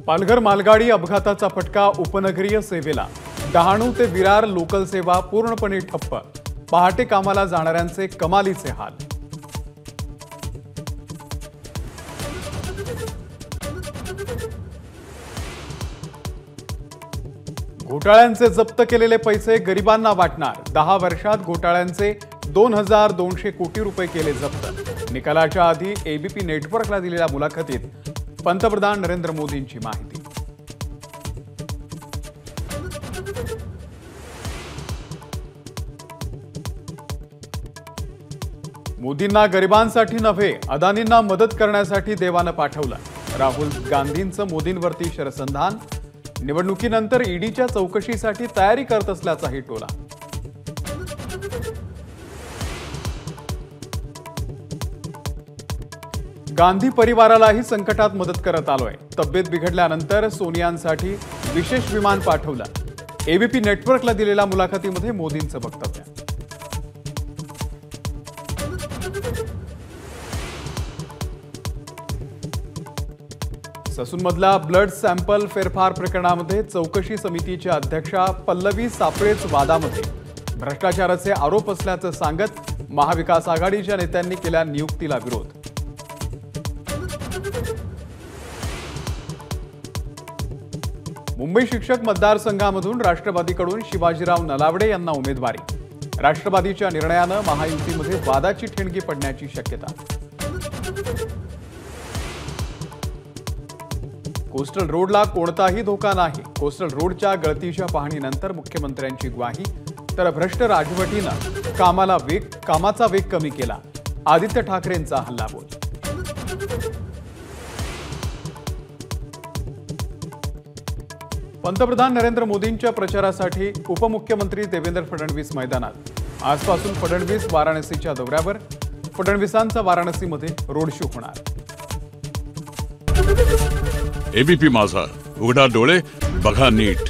पालघर मालगाडी अपघाताचा फटका उपनगरीय सेवेला। डहाणू ते विरार लोकल सेवा पूर्णपणे ठप्प। पहाटे कामाला जाणाऱ्यांचे कमालीचे हाल। घोटाळ्यांचे जप्त केलेले पैसे गरिबांना वाटणार। 10 वर्षात घोटाळ्यांचे 2200 कोटी रुपये केले जप्त। निकालाच्या आधी एबीपी नेटवर्कला दिलेल्या मुलाखतीत पंतप्रधान नरेंद्र मोदींची माहिती। मोदींना गरिबांसाठी नव्हे, अदानींना मदत करण्यासाठी देवानं पाठवलं। राहुल गांधींचं मोदींवरती शरसंधान। निवडणुकीनंतर ईडीच्या चौकशीसाठी तयारी करत असल्याचाही टोला। गांधी परिवारालाही संकटात मदत करत आलोय। तब्येत बिघडल्यानंतर सोनियांसाठी विशेष विमान पाठवलं। एबीपी नेटवर्कला दिलेल्या मुलाखतीमध्ये मोदींचं वक्तव्य। ससूनमधला ब्लड सॅम्पल फेरफार प्रकरणामध्ये चौकशी समितीच्या अध्यक्षा पल्लवी सापळेच वादामध्ये भ्रष्टाचाराचे आरोप असल्याचं सांगत महाविकास आघाडीच्या नेत्यांनी केल्या नियुक्तीला विरोध। मुंबई शिक्षक मतदारसंघामधून राष्ट्रवादीकडून शिवाजीराव नलावडे यांना उमेदवारी। राष्ट्रवादीच्या निर्णयानं महायुतीमध्ये वादाची ठिणगी पडण्याची शक्यता। कोस्टल रोडला कोणताही धोका नाही। कोस्टल रोडच्या गळतीच्या पाहणीनंतर मुख्यमंत्र्यांची ग्वाही। तर भ्रष्ट राजवटीनं कामाचा वेग कमी केला। आदित्य ठाकरेंचा हल्लाबोल। पंतप्रधान नरेंद्र मोदींच्या प्रचारासाठी उपमुख्यमंत्री देवेंद्र फडणवीस मैदानात। आजपासून फडणवीस वाराणसीच्या दौऱ्यावर। फडणवीसांचा वाराणसीमध्ये रोड शो होणार। एबीपी माझा, उघडा डोळे बघा नीट।